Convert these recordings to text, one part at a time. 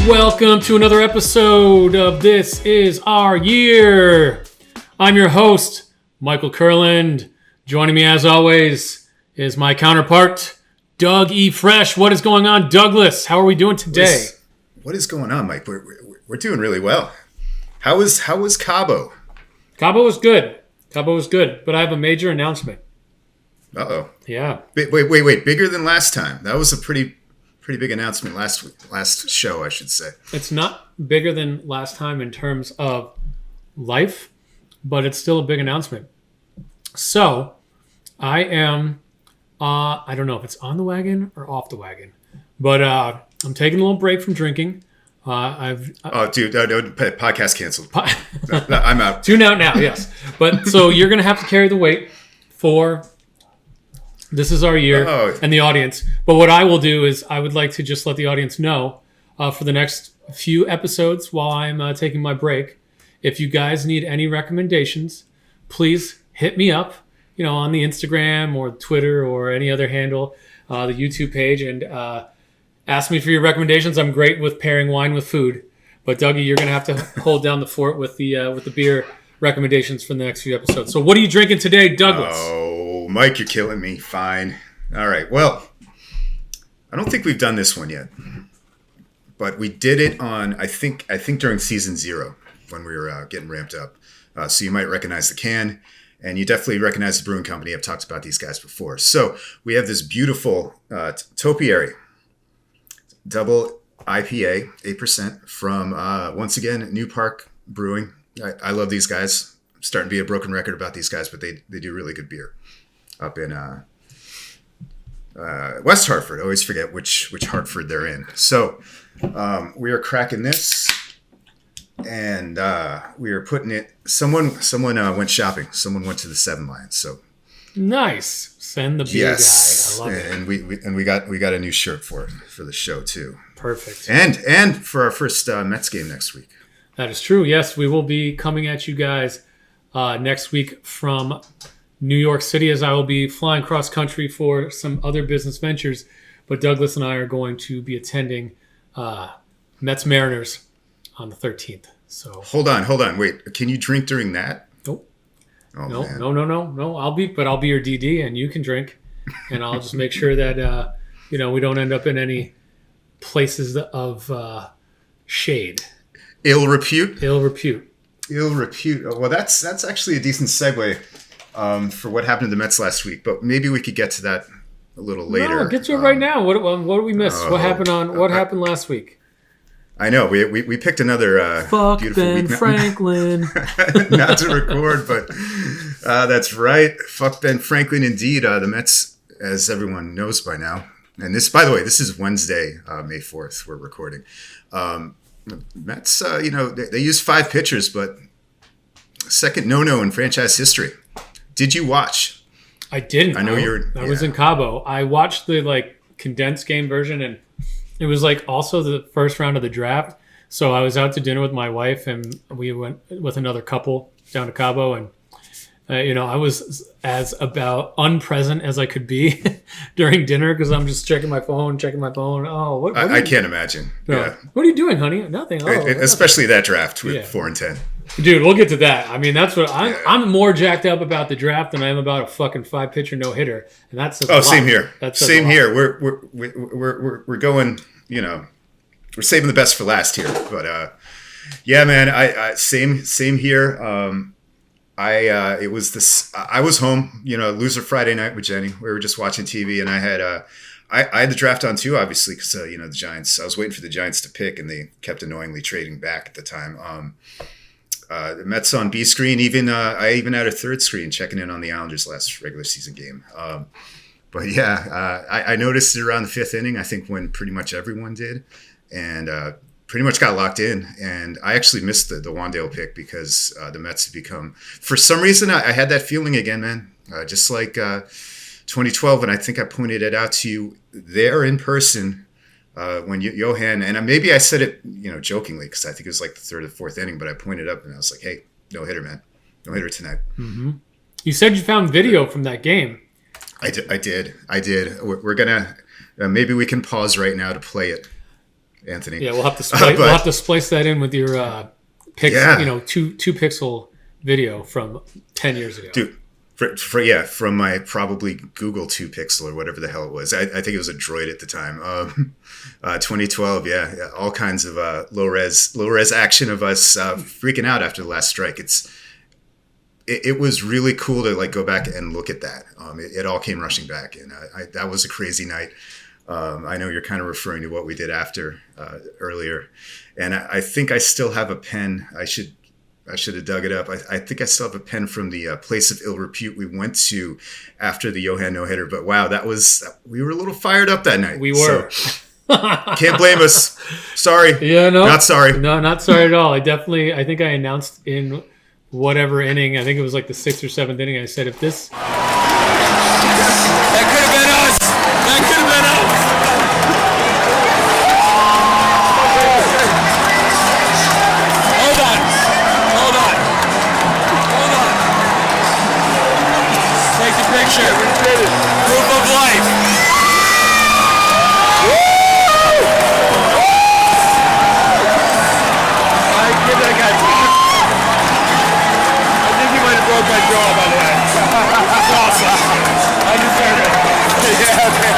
Welcome to another episode of This Is Our Year. I'm your host, Michael Kurland. Joining me as always is my counterpart, Doug E. Fresh. What is going on, Douglas? How are we doing today? What is going on, Mike? We're doing really well. How was Cabo? Cabo was good. But I have a major announcement. Uh-oh. Yeah. Wait. Bigger than last time. That was a pretty big announcement last show, I should say. It's not bigger than last time in terms of life, but it's still a big announcement. So, I am, I don't know if it's on the wagon or off the wagon, but I'm taking a little break from drinking. Dude, podcast canceled. I'm out. Tune out now, yes. But so you're going to have to carry the weight for This Is Our Year and the audience. But what I will do is I would like to just let the audience know for the next few episodes while I'm taking my break, if you guys need any recommendations, please hit me up, on the Instagram or Twitter or any other handle, the YouTube page, and ask me for your recommendations. I'm great with pairing wine with food. But Dougie, you're going to have to hold down the fort with the beer recommendations for the next few episodes. So what are you drinking today, Douglas? Oh, Mike, you're killing me. Fine. All right. Well, I don't think we've done this one yet. But we did it on, I think during season 0 when we were getting ramped up. So you might recognize the can. And you definitely recognize the brewing company. I've talked about these guys before. So we have this beautiful Topiary double IPA, 8% from, once again, New Park Brewing. I love these guys. I'm starting to be a broken record about these guys, but they do really good beer up in West Hartford. I always forget which Hartford they're in. So we are cracking this, and we are putting it. Someone went shopping. Someone went to the Seven Lions. So nice. Send the beer guy. I love it. And we got a new shirt for the show too. Perfect. And for our first Mets game next week. That is true. Yes, we will be coming at you guys next week from New York City, as I will be flying cross country for some other business ventures. But Douglas and I are going to be attending Mets Mariners on the 13th. So hold on. Wait, can you drink during that? Nope. Oh, no. Man. No. I'll be your DD, and you can drink, and I'll just make sure that we don't end up in any places of shade. Ill repute. Well, that's actually a decent segue for what happened to the Mets last week. But maybe we could get to that a little later. No, get to it right now. What do we miss? What happened last week? I know we picked another Phuck beautiful Ben week. Phranklin. Not to record, but that's right. Phuck Ben Phranklin, indeed. The Mets, as everyone knows by now, and this, by the way, this is Wednesday, May 4th. We're recording. Mets, they used 5 pitchers, but second no-no in franchise history. Did you watch? I didn't. I know I was in Cabo. I watched the condensed game version, and it was also the first round of the draft. So I was out to dinner with my wife, and we went with another couple down to Cabo, and I was as about unpresent as I could be during dinner because I'm just checking my phone. Oh, what I can't imagine. No. Yeah. What are you doing, honey? Nothing. Especially that draft with 4 and 10. Dude, we'll get to that. I mean, that's what I'm more jacked up about the draft than I am about a fucking 5-pitcher no-hitter, and that's same here. Same here. We're going. We're saving the best for last here, but yeah, man. I same here. It was this. I was home, loser Friday night with Jenny. We were just watching TV, and I had I had the draft on too, obviously, because the Giants. I was waiting for the Giants to pick, and they kept annoyingly trading back at the time. The Mets on B screen. I even had a third screen checking in on the Islanders' last regular season game. But yeah, I noticed it around the 5th inning. I think when pretty much everyone did, and pretty much got locked in. And I actually missed the Wan'Dale pick because the Mets have become, for some reason, I had that feeling again, man. Just like 2012, and I think I pointed it out to you there in person when Johan, and maybe I said it, jokingly, because I think it was like the 3rd or 4th inning, but I pointed up and I was like, hey, no hitter, man. No hitter tonight. Mm-hmm. You said you found video from that game. I did. We're going to, maybe we can pause right now to play it. Anthony. Yeah, we'll have to splice that in with your two pixel video from 10 years ago. Dude, from my probably Google 2 Pixel or whatever the hell it was. I think it was a Droid at the time. 2012, all kinds of low res action of us freaking out after the last strike. It was really cool to like go back and look at that. It all came rushing back, and that was a crazy night. I know you're kind of referring to what we did after earlier, and I think I still have a pen. I should have dug it up. I think I still have a pen from the place of ill repute we went to after the Johan no-hitter. But wow, we were a little fired up that night. We were. So, can't blame us. Sorry. Yeah, no. Not sorry. No, not sorry at all. I think I announced in whatever inning, I think it was like the 6th or 7th inning, I said, if this... That could have been us! That could have been us! Hold on. Take the picture. Proof of life. My jaw, by the way. That's awesome. I deserve it. Yeah, okay.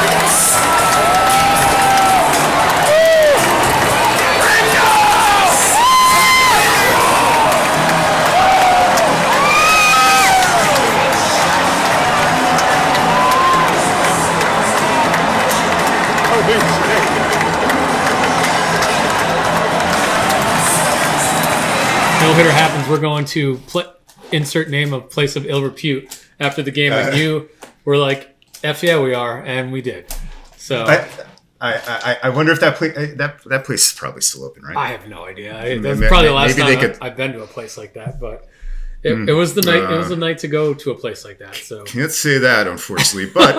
No-hitter happens. We're going to insert name of place of ill repute after the game, and you were like, "F yeah, we are," and we did. So I wonder if that place is probably still open, right? I have no idea. That's probably the last time I've been to a place like that, but it was the night. It was the night to go to a place like that. So can't say that, unfortunately, but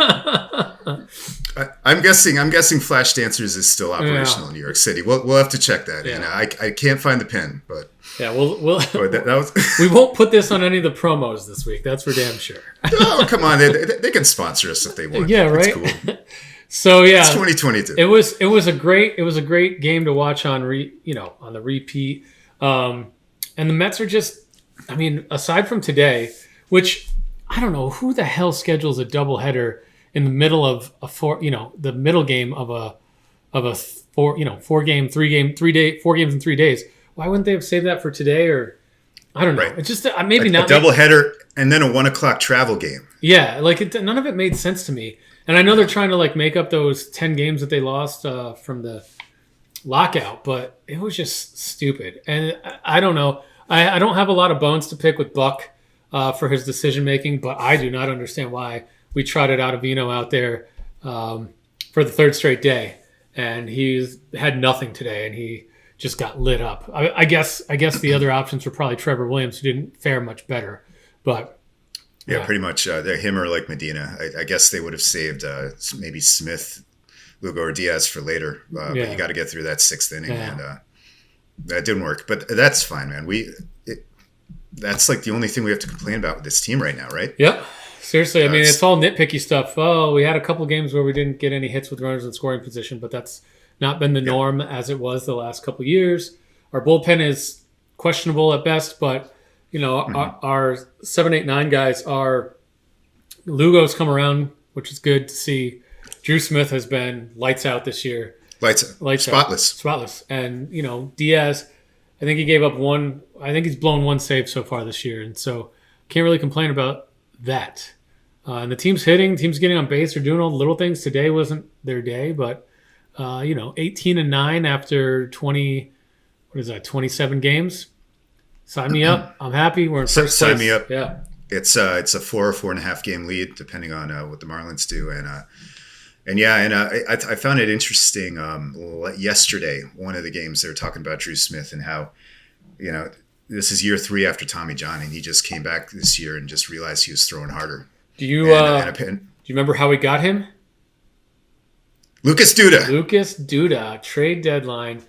I'm guessing Flash Dancers is still operational in New York City. We'll have to check that. And I can't find the pen, but. Yeah, we'll that was we won't put this on any of the promos this week. That's for damn sure. Oh, come on. They can sponsor us if they want. Yeah, right. It's cool. So yeah, it's 2022. It was a great game to watch on the repeat. And the Mets are just, I mean, aside from today, which I don't know who the hell schedules a doubleheader in the middle of the middle game of a 4 game, 3 game, 3 day, 4 games in 3 days. Why wouldn't they have saved that for today? Or I don't know. Right. It's just maybe not a doubleheader and then a 1:00 travel game. Yeah, none of it made sense to me. And I know they're trying to make up those 10 games that they lost from the lockout, but it was just stupid. And I don't know. I don't have a lot of bones to pick with Buck for his decision making, but I do not understand why we trotted Ottavino out there for the 3rd straight day, and he's had nothing today, and he just got lit up. I guess the other options were probably Trevor Williams, who didn't fare much better. But yeah, pretty much. They're him or like Medina. I guess they would have saved maybe Smith, Lugo, or Diaz for later. But you got to get through that 6th inning, and that didn't work. But that's fine, man. That's like the only thing we have to complain about with this team right now, right? Yep. Seriously, I mean, it's all nitpicky stuff. Oh, we had a couple games where we didn't get any hits with runners in scoring position, but that's not been the norm as it was the last couple of years. Our bullpen is questionable at best, but our 7, 8, 9 guys are Lugo's come around, which is good to see. Drew Smith has been lights out this year. Lights Spotless. And Diaz, I think he gave up one. I think he's blown one save so far this year, and so can't really complain about that. And the team's hitting, team's getting on base, they're doing all the little things. Today wasn't their day, but 18-9 after 27 games. Sign me up. I'm happy. We're in first place. Sign me up. Yeah. It's a 4 or 4.5 game lead, depending on what the Marlins do. I found it interesting. Yesterday, one of the games, they were talking about Drew Smith and how, this is year 3 after Tommy John, and he just came back this year and just realized he was throwing harder. Do you remember how we got him? Lucas Duda, trade deadline.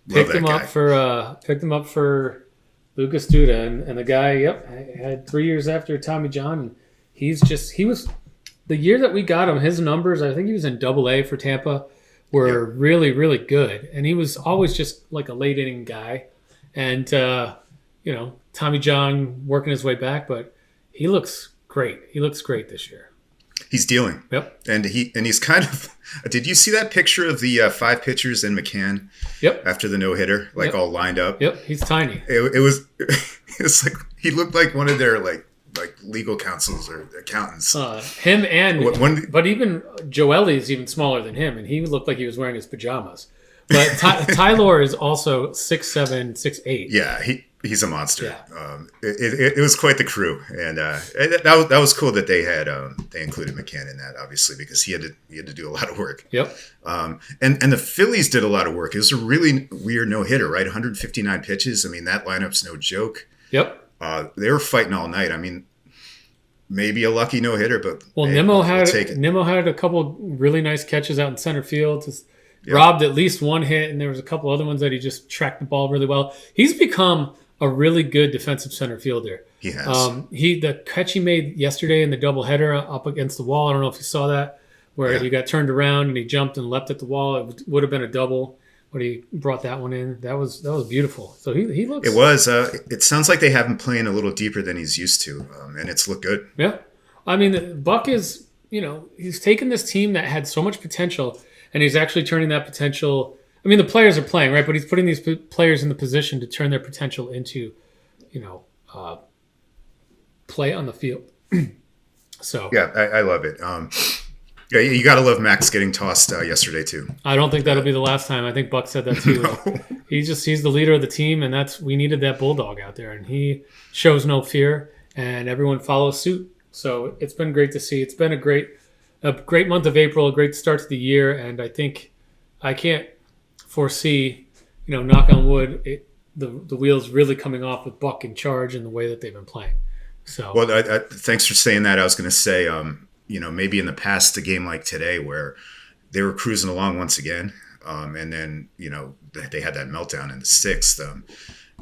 Picked him up for Lucas Duda, and the guy, had 3 years after Tommy John. And he was the year that we got him. His numbers, I think he was in Double-A for Tampa. were really, really good. And he was always just like a late inning guy. And, Tommy John working his way back, but he looks great. He looks great this year. He's dealing. Yep. And he's kind of – did you see that picture of the 5 pitchers in McCann? Yep. After the no-hitter, all lined up? Yep, he's tiny. It was like he looked like one of their like legal counsels or accountants. Him and but even Joely is even smaller than him, and he looked like he was wearing his pajamas. But Tyler is also 6'7", 6'8". Yeah, he's a monster. Yeah. It was quite the crew, and that was cool that they had they included McCann in that, obviously, because he had to do a lot of work. Yep. And the Phillies did a lot of work. It was a really weird no hitter, right? 159 pitches. I mean, that lineup's no joke. Yep. They were fighting all night. I mean, maybe a lucky no hitter, but Nimmo had a couple really nice catches out in center field. Robbed at least one hit, and there was a couple other ones that he just tracked the ball really well. He's become a really good defensive center fielder. He has. The catch he made yesterday in the doubleheader up against the wall. I don't know if you saw that, where he got turned around and he jumped and leapt at the wall. It would have been a double, but he brought that one in. That was beautiful. So he looks. It was. It sounds like they have him playing a little deeper than he's used to, and it's looked good. Yeah, I mean, Buck is. He's taken this team that had so much potential, and he's actually turning that potential. I mean, the players are playing, right? But he's putting these players in the position to turn their potential into, play on the field. So yeah, I love it. Yeah, you got to love Max getting tossed yesterday too. I don't think that'll be the last time. I think Buck said that too. No. He's the leader of the team, and we needed that bulldog out there, and he shows no fear, and everyone follows suit. So it's been great to see. It's been a great month of April, a great start to the year, and I think I can't foresee, knock on wood, the wheels really coming off with Buck in charge in the way that they've been playing. So well, thanks for saying that. I was going to say, maybe in the past, a game like today where they were cruising along once again, and then they had that meltdown in the 6th,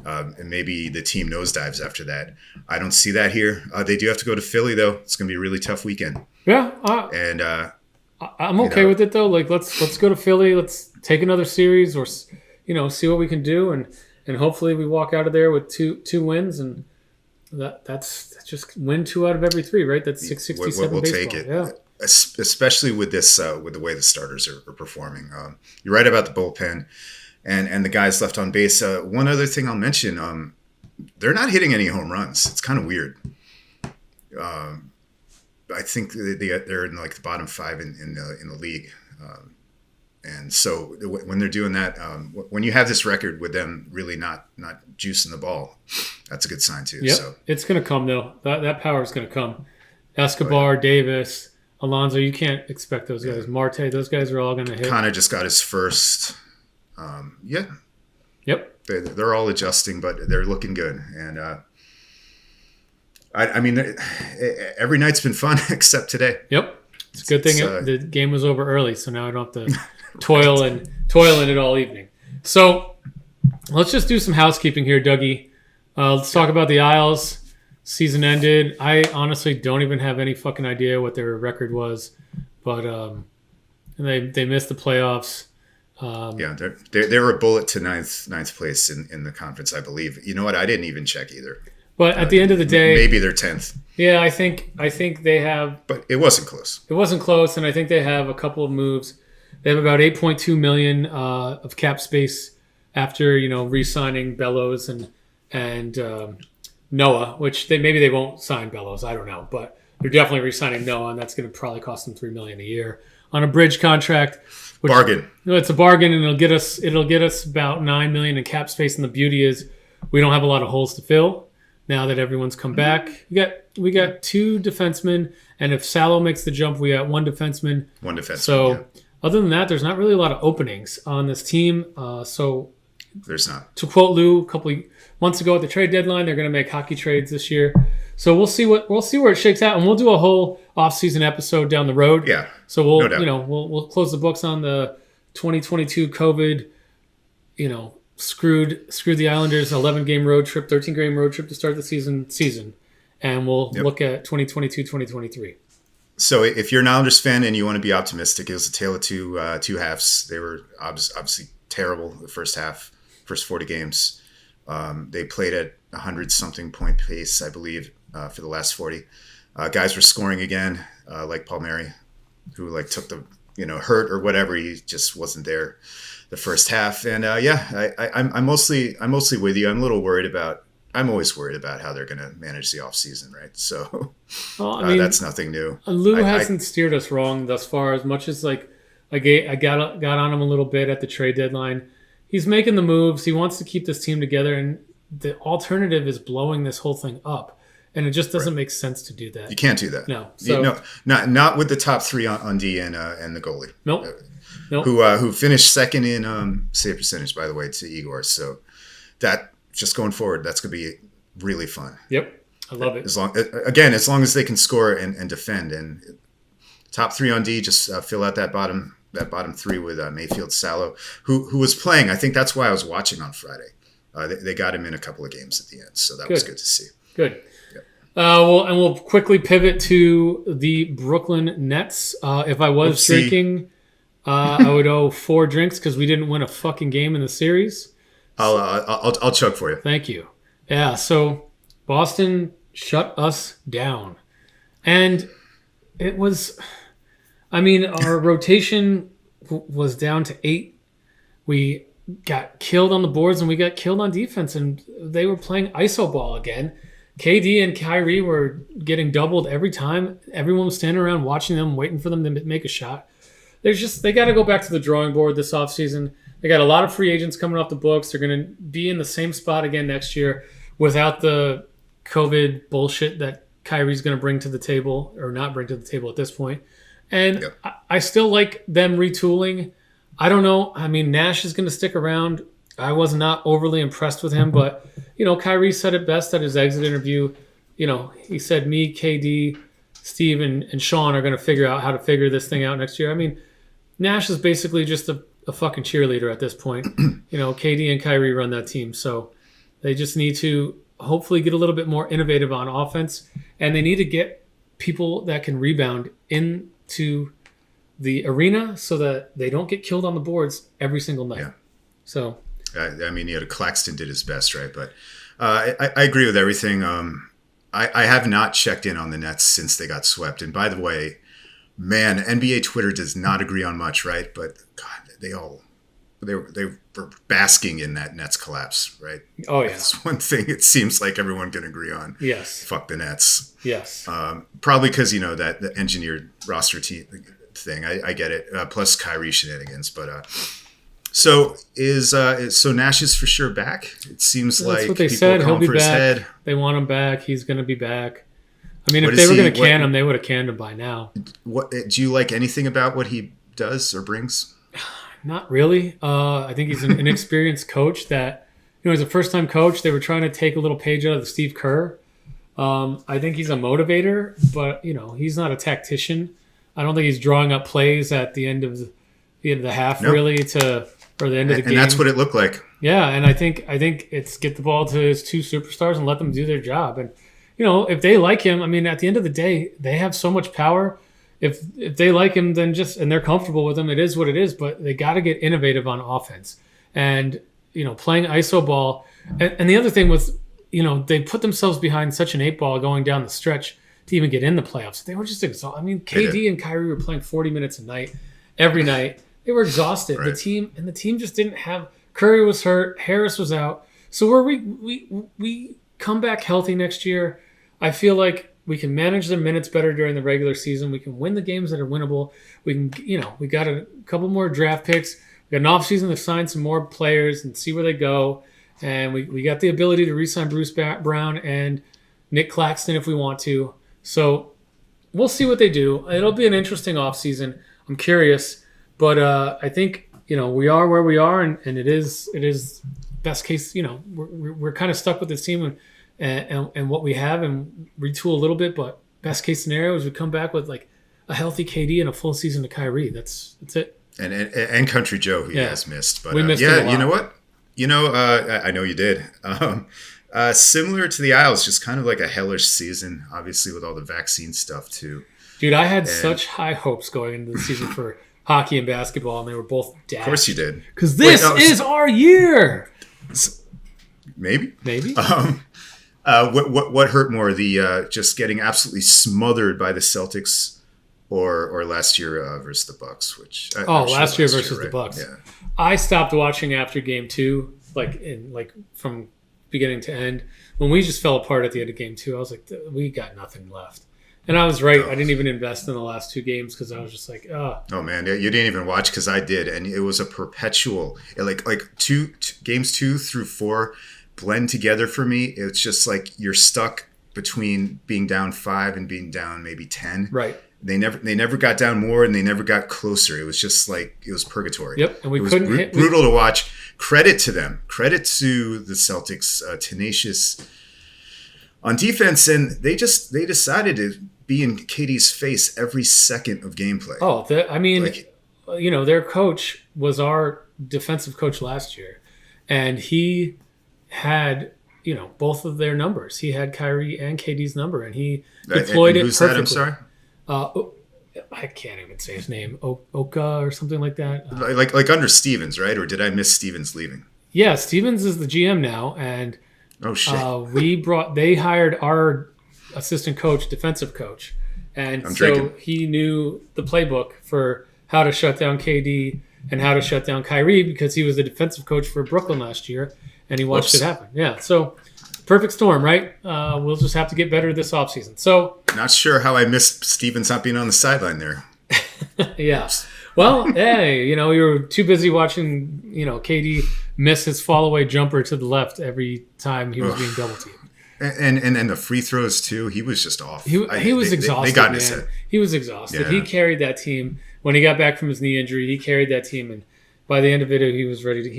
and maybe the team nosedives after that. I don't see that here. They do have to go to Philly though. It's going to be a really tough weekend. Yeah, and I'm okay with it though. Like let's go to Philly. Let's take another series, or see what we can do, and hopefully we walk out of there with two wins, and that's just win 2 out of every 3, right? That's 667. We'll baseball. take it. Yeah. Especially with this, with the way the starters are performing. You're right about the bullpen and the guys left on base. One other thing I'll mention, they're not hitting any home runs. It's kind of weird. I think they're in like the bottom 5 in the league. And so when they're doing that, when you have this record with them really not juicing the ball, that's a good sign too. Yep. So it's going to come though. That power is going to come. Escobar, Davis, Alonso, you can't expect those guys. Marte, those guys are all going to hit. Connor just got his first. Yep. They're all adjusting, but they're looking good. And I mean, every night's been fun except today. Yep. It's a good thing the game was over early, so now I don't have to toil in it all evening. So let's just do some housekeeping here, Dougie. Let's talk about the Isles. Season ended. I honestly don't even have any fucking idea what their record was, but they missed the playoffs. They were a bullet to ninth place in the conference, I believe. You know what? I didn't even check either. But at the end of the day, maybe they're 10th. Yeah, I think they have. But it wasn't close. It wasn't close, and I think they have a couple of moves. They have about $8.2 million of cap space after re-signing Bellows and Noah, which maybe they won't sign Bellows. I don't know, but they're definitely re-signing Noah, and that's going to probably cost them $3 million a year on a bridge contract. Bargain. It's a bargain, and it'll get us about $9 million in cap space. And the beauty is, we don't have a lot of holes to fill now that everyone's come back. We got 2 defensemen, and if Salo makes the jump, we got 1 defenseman. 1 defenseman. So other than that, there's not really a lot of openings on this team. So there's not. To quote Lou a couple of months ago at the trade deadline, they're going to make hockey trades this year. So we'll see where it shakes out, and we'll do a whole off-season episode down the road. Yeah. So we'll close the books on the 2022 COVID, screwed the Islanders 11-game road trip, 13-game road trip to start the season, and we'll look at 2022, 2023. So if you're an Islanders fan and you want to be optimistic, it was a tale of two halves. They were obviously terrible the first half, first 40 games. They played at 100-something point pace, I believe, for the last 40. Guys were scoring again, like Palmieri, who like took the hurt or whatever. He just wasn't there the first half. And I'm mostly with you. I'm always worried about how they're going to manage the offseason, right? So that's nothing new. Lou hasn't steered us wrong thus far, as much as like I got on him a little bit at the trade deadline. He's making the moves. He wants to keep this team together, and the alternative is blowing this whole thing up. And it just doesn't make sense to do that. You can't do that. No. So, not with the top three on D and the goalie. Nope. Who finished second in save percentage, by the way, to Igor. So that just going forward, that's going to be really fun. Yep. I love it. As long as they can score and defend, and top three on D, just fill out that bottom three with Mayfield, Salo, who was playing. I think that's why I was watching on Friday. They got him in a couple of games at the end, so that was good to see. Good. We'll quickly pivot to the Brooklyn Nets. If I was drinking, I would owe 4 drinks because we didn't win a fucking game in the series. I'll chug for you. Thank you. Yeah, so Boston shut us down. And it was, our rotation was down to 8. We got killed on the boards and we got killed on defense, and they were playing iso ball again. KD and Kyrie were getting doubled every time. Everyone was standing around watching them, waiting for them to make a shot. They got to go back to the drawing board this offseason. They got a lot of free agents coming off the books. They're going to be in the same spot again next year without the COVID bullshit that Kyrie's going to bring to the table, or not bring to the table at this point. And I still like them retooling. I don't know. Nash is going to stick around. I was not overly impressed with him, but, Kyrie said it best at his exit interview. He said me, KD, Steve, and Sean are going to figure out how to figure this thing out next year. Nash is basically just a fucking cheerleader at this point. KD and Kyrie run that team, so they just need to hopefully get a little bit more innovative on offense, and they need to get people that can rebound into the arena so that they don't get killed on the boards every single night. Yeah. So... Claxton did his best, right? But I agree with everything. I have not checked in on the Nets since they got swept. And by the way, man, NBA Twitter does not agree on much, right? But God, they were basking in that Nets collapse, right? Oh yeah, that's one thing it seems like everyone can agree on. Yes, fuck the Nets. Yes, probably because that the engineered roster thing. I get it. Plus Kyrie shenanigans, but. So so Nash is for sure back? It seems that's like what they people said. are He'll be for his back. head. They want him back. He's going to be back. If they were going to can him, they would have canned him by now. What do you like anything about what he does or brings? Not really. I think he's an inexperienced coach that, he's a first-time coach. They were trying to take a little page out of the Steve Kerr. I think he's a motivator, but, he's not a tactician. I don't think he's drawing up plays at the end of the half, really, or the end of the game. And that's what it looked like. Yeah, and I think it's get the ball to his 2 superstars and let them do their job. And, if they like him, at the end of the day, they have so much power. If they like him, then and they're comfortable with him, it is what it is. But they got to get innovative on offense. And, playing iso ball. And the other thing was, they put themselves behind such an 8 ball going down the stretch to even get in the playoffs. They were just exhausted. KD and Kyrie were playing 40 minutes a night, every night. They were exhausted. Right. The team just didn't have. Curry was hurt. Harris was out. So we come back healthy next year, I feel like we can manage their minutes better during the regular season. We can win the games that are winnable. We can, we got a couple more draft picks. We got an offseason to sign some more players and see where they go. And we got the ability to re-sign Bruce Brown and Nick Claxton if we want to. So we'll see what they do. It'll be an interesting offseason. I'm curious. But I think, we are where we are, and it is best case, we're kind of stuck with this team and what we have and retool a little bit. But best case scenario is we come back with like a healthy KD and a full season to Kyrie. That's it. And Country Joe, who has missed. But we missed him a lot. You know what? I know you did. Similar to the Isles, just kind of like a hellish season, obviously with all the vaccine stuff too. Dude, I had such high hopes going into the season for hockey and basketball, and they were both dashed. Of course you did. Because this is our year. Maybe. Maybe. What hurt more, the just getting absolutely smothered by the Celtics, or last year versus the Bucks? Last year versus the right? Bucks. Yeah. I stopped watching after Game 2, from beginning to end. When we just fell apart at the end of Game 2, I was like, we got nothing left. And I was right. I didn't even invest in the last 2 games because I was just like, oh. Oh man, you didn't even watch because I did, and it was a perpetual games 2 through 4 blend together for me. It's just like you're stuck between being down 5 and being down maybe 10. Right. They never got down more, and they never got closer. It was just like it was purgatory. Yep, and it was brutal to watch. Credit to them. Credit to the Celtics, tenacious on defense, and they decided to be in KD's face every second of gameplay. Oh, their coach was our defensive coach last year, and he had both of their numbers. He had Kyrie and KD's number, and he deployed it perfectly. That? I'm sorry. I can't even say his name. Oka or something like that. Like under Stevens, right? Or did I miss Stevens leaving? Yeah, Stevens is the GM now, and oh shit. They hired our assistant coach, defensive coach, and he knew the playbook for how to shut down KD and how to shut down Kyrie because he was the defensive coach for Brooklyn last year, and he watched it happen. Yeah, so perfect storm, right? We'll just have to get better this offseason. So not sure how I missed Stevens not being on the sideline there. Yeah. Well, hey, you were too busy watching, KD miss his fall-away jumper to the left every time he was being double-teamed. And the free throws, too. He was just off. He was exhausted, they got in his head. He was exhausted. Yeah. He carried that team. When he got back from his knee injury, he carried that team. And by the end of it, he was ready to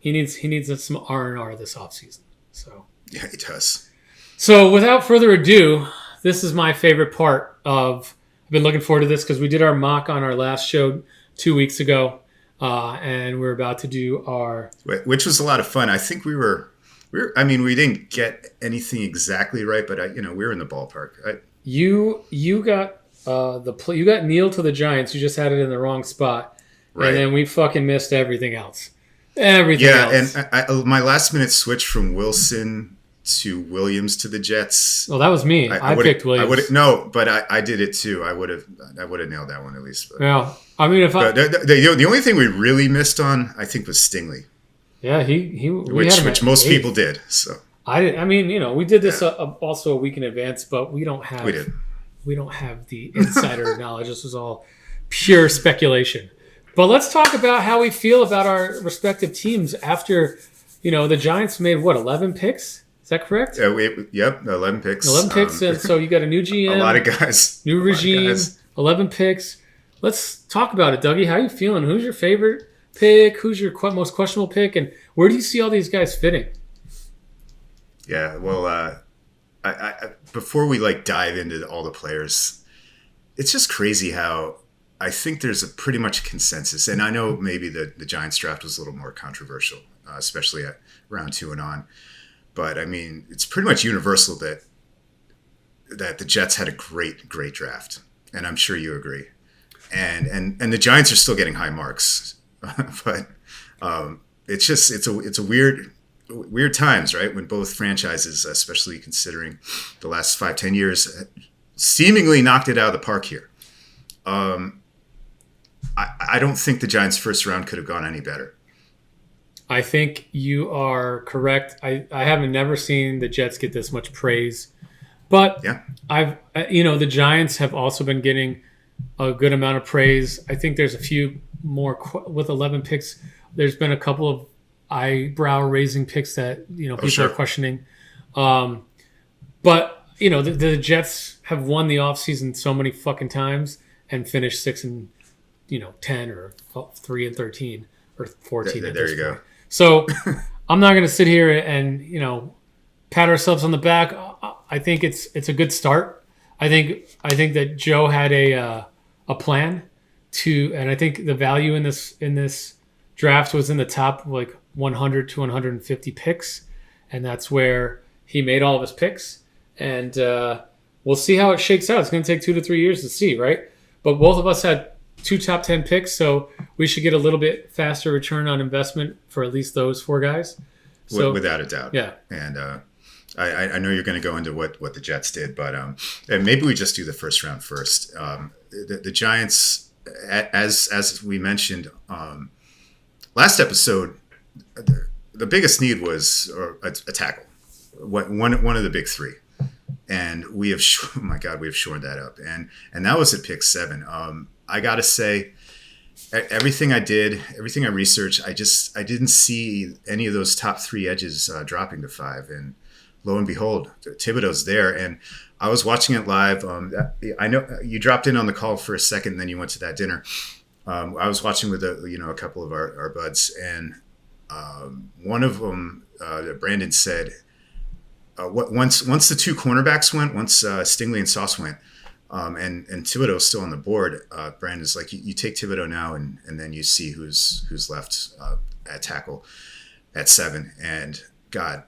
he needs some R&R this offseason. So yeah, he does. So without further ado, this is my favorite part of – I've been looking forward to this because we did our mock on our last show 2 weeks ago, and we're about to do our – which was a lot of fun. I think we didn't get anything exactly right, but we were in the ballpark. You got you got Neil to the Giants. You just had it in the wrong spot, right. And then we fucking missed everything else. Else. And my last minute switch from Wilson to Williams to the Jets. Well, that was me. I picked Williams. I did it too. I would have nailed that one at least. But. Yeah, I mean, the only thing we really missed on, I think, was Stingley. Yeah, which most people did. So I didn't. I mean, we did this also a week in advance, but we don't have the insider knowledge. This was all pure speculation. But let's talk about how we feel about our respective teams after, the Giants made 11 picks. Is that correct? 11 picks. 11 picks, and so you got a new GM. A lot of guys. New regime, 11 picks. Let's talk about it, Dougie. How are you feeling? Who's your favorite pick? Who's your most questionable pick? And where do you see all these guys fitting? Yeah, well, I before we dive into all the players, it's just crazy how I think there's a pretty much consensus. And I know maybe the Giants draft was a little more controversial, especially at round 2 and on. But I mean, it's pretty much universal that the Jets had a great draft, and I'm sure you agree. And the Giants are still getting high marks, but it's a weird times, right? When both franchises, especially considering the last 5-10 years, seemingly knocked it out of the park here. I don't think the Giants' first round could have gone any better. I think you are correct. I haven't never seen the Jets get this much praise, but yeah. The Giants have also been getting a good amount of praise. I think there's a few more with 11 picks. There's been a couple of eyebrow raising picks that people are questioning. But the Jets have won the offseason so many fucking times and finished 6-10 or 3-13 or 14. There you go. So I'm not going to sit here and pat ourselves on the back. I think it's a good start. I think that Joe had a plan and I think the value in this draft was in the top 100 to 150 picks, and that's where he made all of his picks. And we'll see how it shakes out. It's going to take 2 to 3 years to see, right? But both of us had 2 top 10 picks, so we should get a little bit faster return on investment for at least those 4 guys. So, without a doubt. Yeah. And I know you're going to go into what the Jets did, but and maybe we just do the first round first. The Giants, as we mentioned last episode, the biggest need was a tackle, one of the big 3, and we have oh my God, we have shored that up, and that was at pick 7. I gotta say, everything I did, everything I researched, I didn't see any of those top 3 edges dropping to 5, and lo and behold, Thibodeau's there, and I was watching it live. I know you dropped in on the call for a second, and then you went to that dinner. I was watching with a couple of our buds, and one of them, Brandon, said, once the 2 cornerbacks went, once Stingley and Sauce went, and Thibodeau's still on the board, Brandon's like, you take Thibodeau now, and then you see who's left at tackle at 7. And God,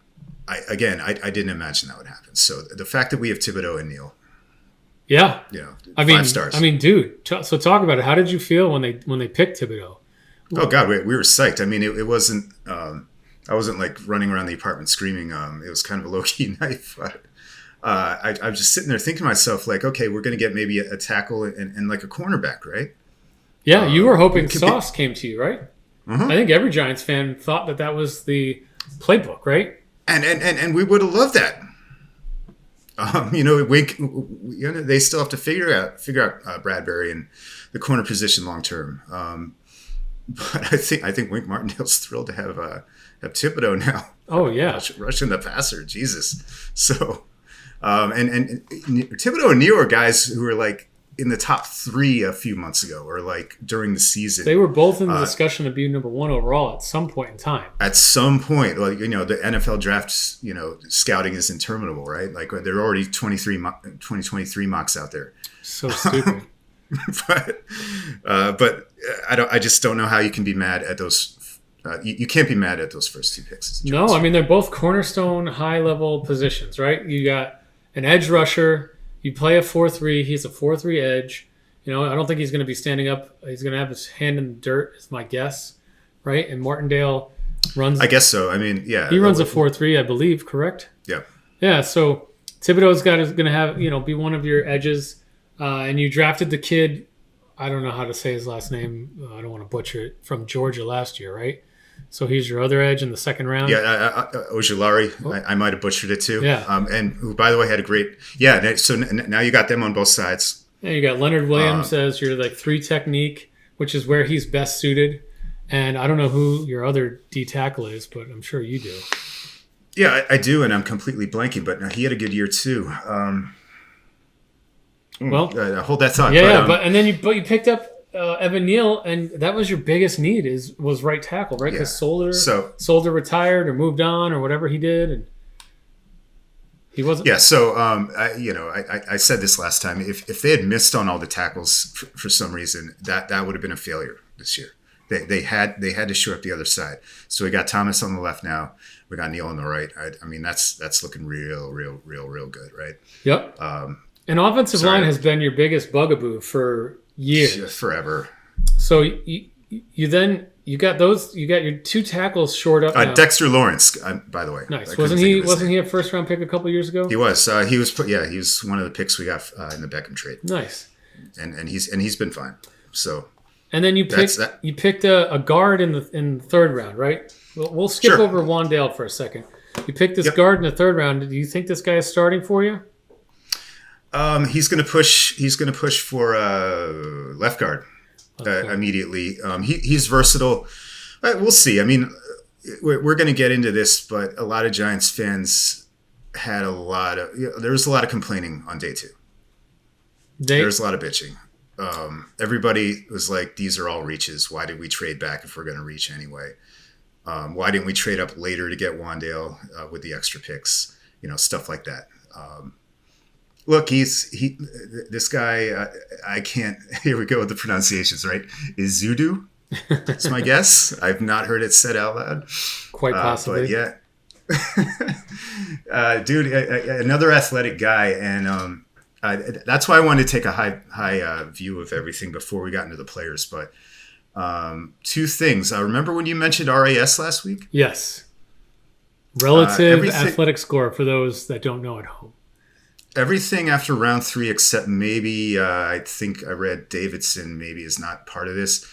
I didn't imagine that would happen. So the fact that we have Thibodeau and Neal, yeah, 5 stars. I mean, dude. So talk about it. How did you feel when they picked Thibodeau? Oh God, we were psyched. I mean, it wasn't. I wasn't like running around the apartment screaming. It was kind of a low key night. But I was just sitting there thinking to myself, like, okay, we're going to get maybe a tackle and like a cornerback, right? Yeah, you were hoping Sauce came to you, right? Uh-huh. I think every Giants fan thought that was the playbook, right? And we would have loved that. They still have to figure out Bradbury and the corner position long term. But I think Wink Martindale's thrilled to have Thibodeau now. Oh yeah, rushing the passer, Jesus. So, and Thibodeau and Neal are guys who were like in the top 3 a few months ago, or like during the season. They were both in the discussion of being number 1 overall at some point in time. At some point, well, the NFL drafts, scouting is interminable, right? Like there are already 2023 mocks out there. So stupid. but I just don't know how you can be mad at those. You can't be mad at those first 2 picks. No, I mean they're both cornerstone high-level positions, right? You got an edge rusher. You play a 4-3. He's a 4-3 edge. I don't think he's going to be standing up. He's going to have his hand in the dirt, is my guess, right? And Martindale runs. I guess so. I mean, yeah. He runs a 4-3, I believe. Correct? Yeah. Yeah. So Thibodeau's going to have be one of your edges, and you drafted the kid. I don't know how to say his last name. I don't want to butcher it. From Georgia last year, right? So he's your other edge in the second round. Yeah, Ojulari. Oh. I might have butchered it too. Yeah. And who, by the way, had a great. Yeah. So now you got them on both sides. Yeah, you got Leonard Williams as your like 3 technique, which is where he's best suited. And I don't know who your other D tackle is, but I'm sure you do. Yeah, I do, and I'm completely blanking. But he had a good year too. Hold that thought. Yeah, but you picked up Evan Neal, and that was your biggest need was right tackle, right? Because Solder retired or moved on or whatever he did, and he wasn't. Yeah, so I said this last time. If they had missed on all the tackles for some reason, that would have been a failure this year. They had to shore up the other side. So we got Thomas on the left now. We got Neal on the right. I mean that's looking real good, right? Yep. And offensive line has been your biggest bugaboo for years, forever. So you got your 2 tackles shored up. Now. Dexter Lawrence, by the way. Nice. Wasn't he a first round pick a couple years ago? He was. He was one of the picks we got in the Beckham trade. Nice. And he's been fine. So. And then you picked a guard in the 3rd round, right? We'll skip over Wan'Dale for a second. You picked this guard in the 3rd round. Do you think this guy is starting for you? He's going to push for left guard immediately. He's versatile. We'll see. I mean, we're going to get into this, but a lot of Giants fans had there was a lot of complaining on day 2. There was a lot of bitching. Everybody was like, these are all reaches. Why did we trade back if we're going to reach anyway? Why didn't we trade up later to get Wan'Dale with the extra picks? Stuff like that. Look, this guy, I can't, here we go with the pronunciations, right? Izudu, that's my guess. I've not heard it said out loud. Quite possibly. But yeah. Dude, another athletic guy. And that's why I wanted to take a high view of everything before we got into the players. But two things. Remember when you mentioned RAS last week? Yes. Relative athletic score for those that don't know at home. Everything after round 3 except maybe I think I read Davidson maybe is not part of this.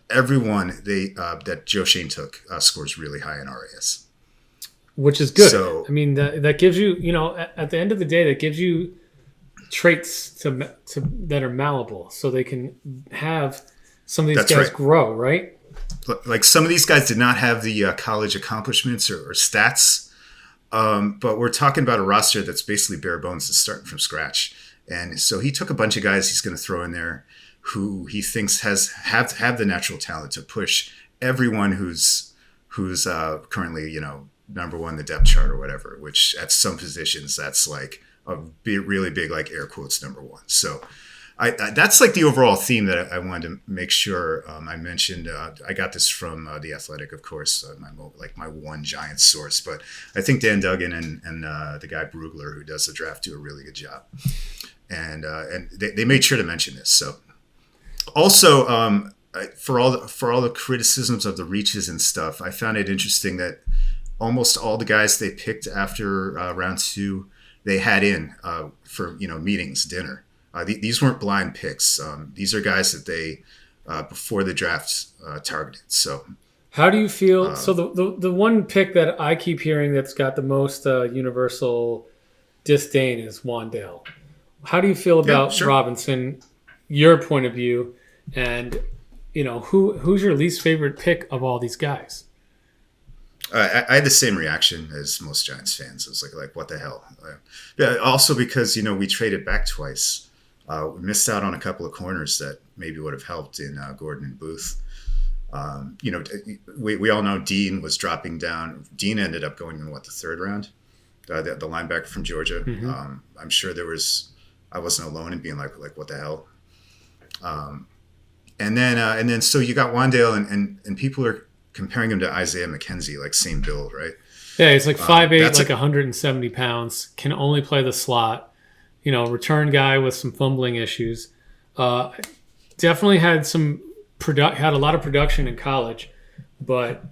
Everyone that Joe Shane took scores really high in RAS. Which is good. So, I mean, that gives you, at the end of the day, that gives you traits that are malleable, so they can have some of these guys grow, right? Like some of these guys did not have the college accomplishments or stats, but we're talking about a roster that's basically bare bones that's starting from scratch. And so he took a bunch of guys he's going to throw in there who he thinks have the natural talent to push everyone who's currently, number one, the depth chart or whatever, which at some positions, that's like a really big, like air quotes, number one. So that's like the overall theme that I wanted to make sure I mentioned. I got this from The Athletic, of course, my one giant source, but I think Dan Duggan and the guy Brugler, who does the draft, do a really good job. And they made sure to mention this. So also, for all the criticisms of the reaches and stuff, I found it interesting that almost all the guys they picked after round 2, they had in for meetings, dinner. These weren't blind picks. These are guys that they before the draft targeted. So how do you feel? So the one pick that I keep hearing that's got the most universal disdain is Wan'Dale. How do you feel about Robinson? Your point of view, and who's your least favorite pick of all these guys? I had the same reaction as most Giants fans. It was like what the hell? Also because we traded back twice. We missed out on a couple of corners that maybe would have helped in Gordon and Booth. We all know Dean was dropping down. Dean ended up going in the 3rd round. The linebacker from Georgia. Mm-hmm. I'm sure I wasn't alone in being like what the hell. And then so you got Wan'Dale and people are comparing him to Isaiah McKenzie, like same build, right? Yeah, he's like 5'8", like 170 pounds, can only play the slot, return guy with some fumbling issues. Definitely had had a lot of production in college, but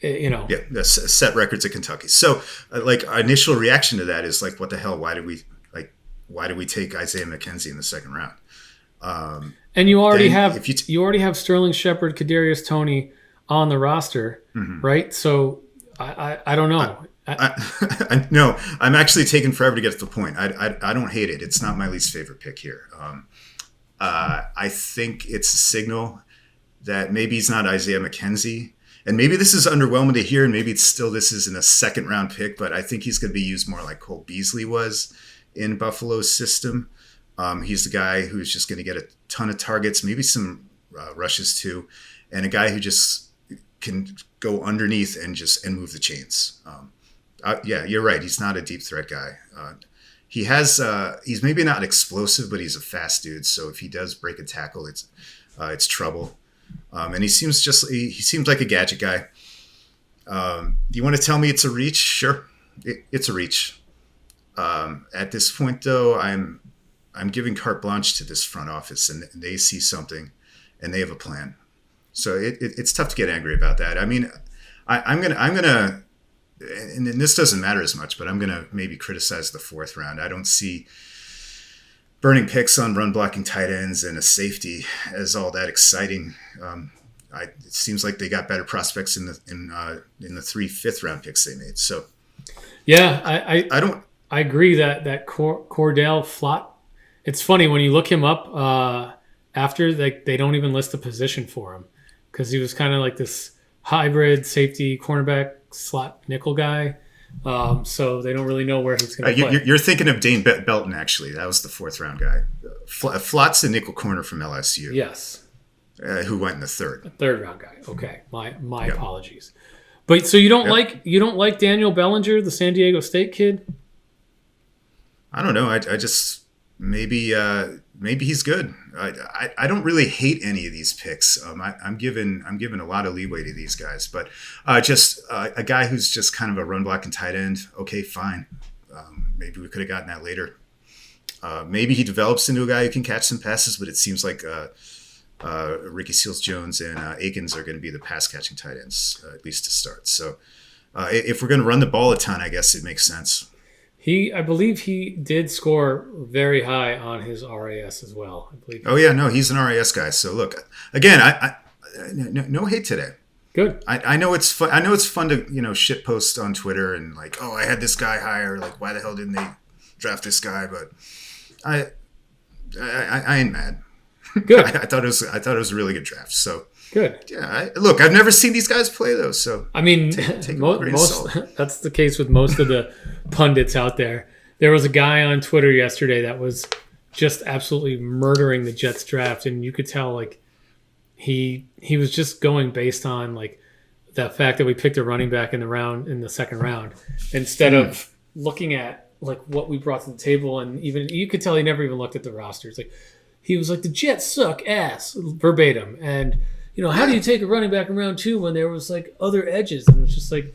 Yeah, set records at Kentucky. So our initial reaction to that is like, what the hell? Why did we take Isaiah McKenzie in the 2nd round? And you already have Sterling Shepard, Kadarius Toney on the roster, mm-hmm. right? So I don't know. No, I'm actually taking forever to get to the point. I don't hate it. It's not my least favorite pick here. I think it's a signal that maybe he's not Isaiah McKenzie. And maybe this is underwhelming to hear, and maybe this isn't a 2nd round pick, but I think he's going to be used more like Cole Beasley was in Buffalo's system. He's the guy who's just going to get a ton of targets, maybe some rushes too, and a guy who just can go underneath and move the chains. Yeah, you're right. He's not a deep threat guy. He's maybe not explosive, but he's a fast dude. So if he does break a tackle, it's trouble. And he seems like a gadget guy. Do you want to tell me it's a reach? Sure, it's a reach. At this point, though, I'm giving carte blanche to this front office, and they see something, and they have a plan. So it's tough to get angry about that. I mean, I'm gonna, and this doesn't matter as much, but I'm gonna maybe criticize the 4th round. I don't see burning picks on run blocking tight ends and a safety as all that exciting. It seems like they got better prospects in the 3 5th round picks they made. So yeah, I agree that Cordell Flott. It's funny when you look him up after they don't even list a position for him, because he was kind of like this hybrid safety cornerback slot nickel guy. So they don't really know where he's going to play. You're thinking of Dane Belton, actually. That was the 4th round guy. Flott's a nickel corner from LSU. Yes. Who went in the 3rd. A 3rd round guy. Okay. My apologies. But so you don't like Daniel Bellinger, the San Diego State kid? I don't know. I just maybe he's good. I don't really hate any of these picks. I'm giving a lot of leeway to these guys, but just a guy who's just kind of a run blocking tight end. Okay, fine. Maybe we could have gotten that later. Maybe he develops into a guy who can catch some passes, but it seems like Ricky Seals-Jones and Akins are going to be the pass-catching tight ends, at least to start. So if we're going to run the ball a ton, I guess it makes sense. I believe he did score very high on his RAS as well. I believe. Oh yeah, no, he's an RAS guy. So look, again, I no hate today. Good. I know it's fun. I know it's fun to shit post on Twitter and like, oh, I had this guy higher. Like, why the hell didn't they draft this guy? But I ain't mad. Good. I thought it was a really good draft. So good. Yeah. Look, I've never seen these guys play though. So I mean, take most that's the case with most of the pundits out there. There was a guy on Twitter yesterday that was just absolutely murdering the Jets draft, and you could tell like he was just going based on like the fact that we picked a running back in the second round instead of looking at like what we brought to the table. And even you could tell he never even looked at the rosters. Like he was like, the Jets suck ass verbatim. And how do you take a running back in round 2 when there was like other edges? And it was just like,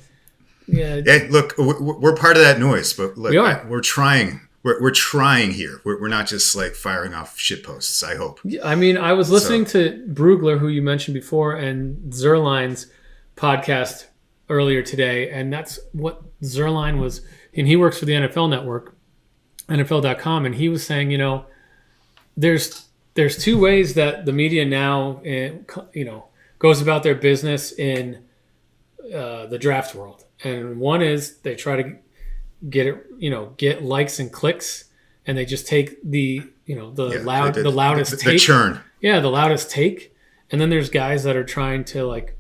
yeah. Hey, look, we're part of that noise, but look, we're trying. We're trying here. We're not just like firing off shit posts, I hope. I mean, I was listening to Brugler, who you mentioned before, and Zerline's podcast earlier today, and that's what Zerline was, and he works for the NFL Network, NFL.com, and he was saying, there's 2 ways that the media now, goes about their business in the draft world. And one is they try to get likes and clicks, and they just take the loudest take. The churn. Yeah, the loudest take. And then there's guys that are trying to like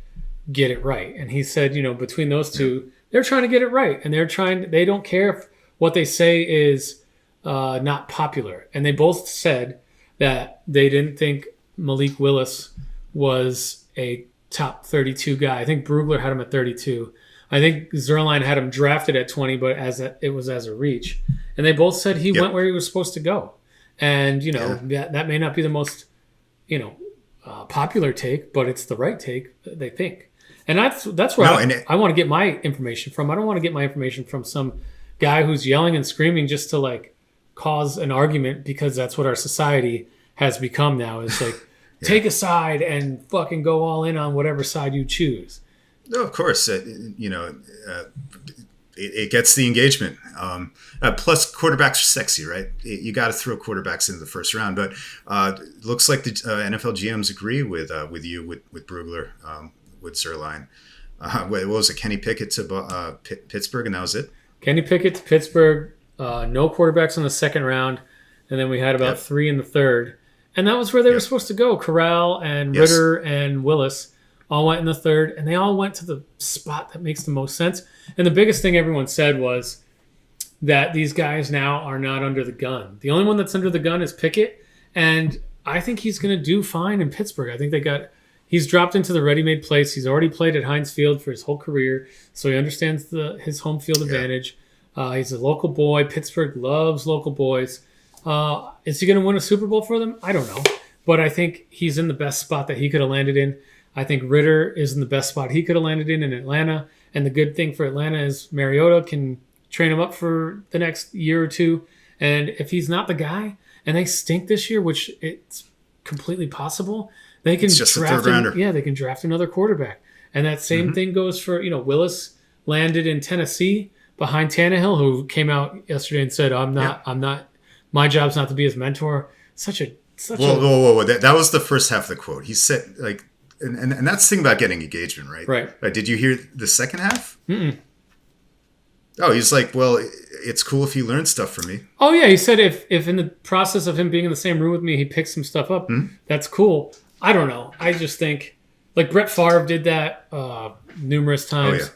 get it right. And he said, between those two, they're trying to get it right, and they don't care if what they say is not popular. And they both said that they didn't think Malik Willis was a top 32 guy. I think Brugler had him at 32. I think Zerline had him drafted at 20, but it was as a reach. And they both said he went where he was supposed to go. And, that may not be the most, popular take, but it's the right take, they think. And that's where I want to get my information from. I don't want to get my information from some guy who's yelling and screaming just to, like, cause an argument, because that's what our society has become now. Is like, take a side and fucking go all in on whatever side you choose. No, of course. It gets the engagement. Plus, quarterbacks are sexy, right? You got to throw quarterbacks into the first round. But it looks like the NFL GMs agree with you, with Brugler, with Zerline. What was it? Kenny Pickett to Pittsburgh, and that was it? Kenny Pickett to Pittsburgh. No quarterbacks in the second round. And then we had about 3 in the third. And that was where they were supposed to go. Corral and Ritter and Willis all went in the third, and they all went to the spot that makes the most sense. And the biggest thing everyone said was that these guys now are not under the gun. The only one that's under the gun is Pickett, and I think he's going to do fine in Pittsburgh. I think he's dropped into the ready-made place. He's already played at Heinz Field for his whole career, so he understands his home field advantage. He's a local boy. Pittsburgh loves local boys. Is he going to win a Super Bowl for them? I don't know, but I think he's in the best spot that he could have landed in. I think Ritter is in the best spot he could have landed in Atlanta. And the good thing for Atlanta is Mariota can train him up for the next year or 2. And if he's not the guy, and they stink this year, which it's completely possible, they can draft they can draft another quarterback. And that same thing goes for, Willis landed in Tennessee behind Tannehill, who came out yesterday and said, I'm not, my job's not to be his mentor. Whoa. That was the first half of the quote. He said, like, and that's the thing about getting engagement, right? Right. Did you hear the second half? Mm-mm. Oh, he's like, well, it's cool if he learns stuff from me. Oh, yeah. He said if in the process of him being in the same room with me, he picks some stuff up, that's cool. I don't know. I just think, like, Brett Favre did that numerous times.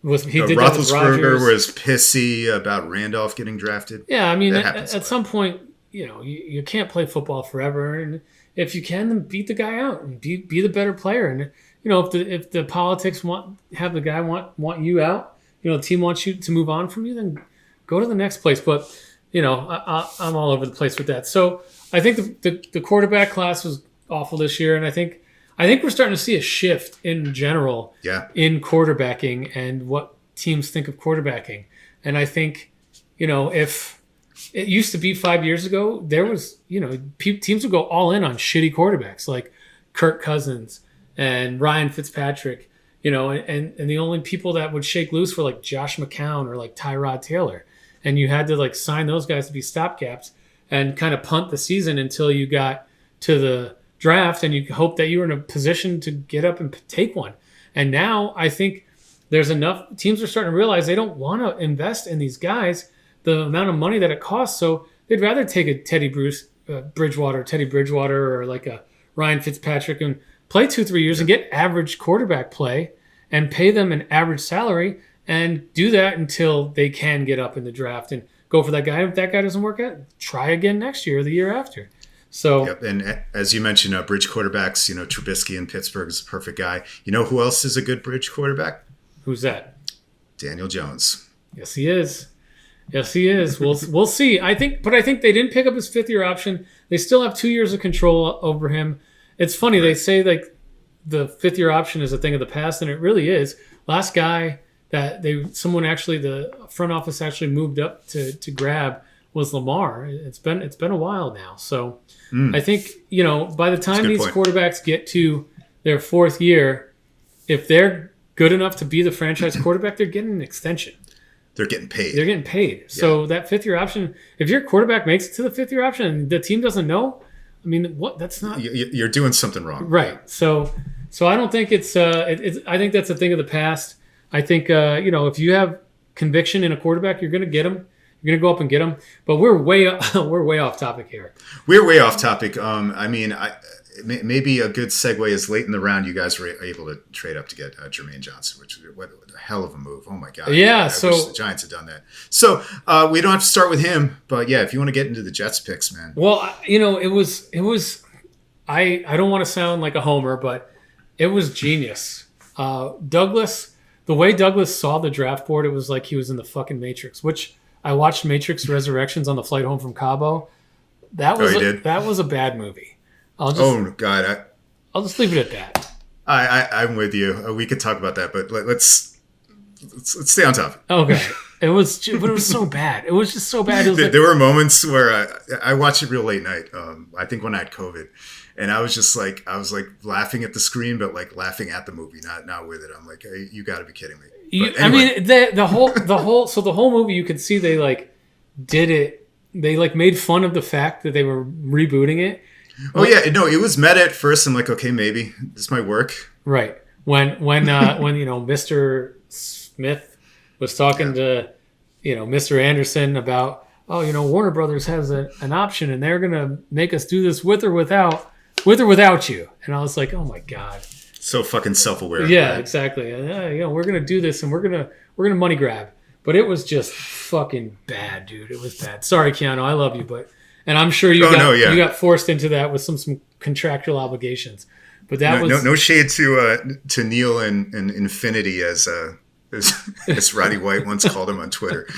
Oh, yeah. He did that with Rodgers. Was pissy about Randolph getting drafted. Yeah, I mean, at some point, you can't play football forever, and if you can, then beat the guy out and be the better player. And if the politics have the guy want you out, the team wants you to move on from you, then go to the next place. But I'm all over the place with that. So I think the quarterback class was awful this year, and I think we're starting to see a shift in general in quarterbacking and what teams think of quarterbacking. And I think if it used to be 5 years ago, there was, teams would go all in on shitty quarterbacks like Kirk Cousins and Ryan Fitzpatrick, and the only people that would shake loose were like Josh McCown or like Tyrod Taylor. And you had to like sign those guys to be stopgaps and kind of punt the season until you got to the draft and you hope that you were in a position to get up and take one. And now I think there's enough teams are starting to realize they don't want to invest in these guys, the amount of money that it costs. So they'd rather take a Teddy Bridgewater or like a Ryan Fitzpatrick and play 2-3 years and get average quarterback play and pay them an average salary and do that until they can get up in the draft and go for that guy. If that guy doesn't work out, try again next year or the year after. So, yep. And as you mentioned, bridge quarterbacks, Trubisky in Pittsburgh is a perfect guy. You know who else is a good bridge quarterback? Who's that? Daniel Jones. Yes, he is. We'll see. I think they didn't pick up his 5th-year option. They still have 2 years of control over him. It's funny. Right. They say like the 5th-year option is a thing of the past, and it really is. Last guy that the front office actually moved up to grab was Lamar. It's been a while now. So I think, by the time these quarterbacks get to their 4th year, if they're good enough to be the franchise quarterback, they're getting an extension. They're getting paid. Yeah. So that 5th-year option, if your quarterback makes it to the 5th-year option and the team doesn't know, I mean, what? That's not. You're doing something wrong. Right. So I don't think it's. I think that's a thing of the past. I think if you have conviction in a quarterback, you're going to get him. You're going to go up and get him. But we're way off topic here. We're way off topic. Maybe a good segue is late in the round. You guys were able to trade up to get Jermaine Johnson, which what a hell of a move. Oh my God. Yeah. I wish the Giants had done that. So we don't have to start with him, but yeah, if you want to get into the Jets picks, man. Well, it was. I don't want to sound like a homer, but it was genius. Douglas. The way Douglas saw the draft board, it was like he was in the fucking Matrix, which I watched Matrix Resurrections on the flight home from Cabo. That was a bad movie. I'll just leave it at that. I'm with you. We could talk about that, but let's stay on topic. Okay. It was so bad. It was just so bad. There were moments where I watched it real late night. I think when I had COVID. And I was laughing at the screen, but like laughing at the movie, not with it. I'm like, hey, you got to be kidding me. Anyway. I mean, the whole movie, you could see they like did it. They like made fun of the fact that they were rebooting it. Oh yeah, no, it was meta at first. I'm like, okay, maybe this might work. Right. When Mr. Smith was talking to Mr. Anderson about Warner Brothers has an option and they're gonna make us do this with or without you. And I was like, oh my God. So fucking self-aware. Yeah, right? Exactly. We're gonna do this and we're gonna money grab. But it was just fucking bad, dude. It was bad. Sorry, Keanu, I love you, and I'm sure you got forced into that with some contractual obligations. But that was no shade to Neil and Infinity as Roddy White once called him on Twitter.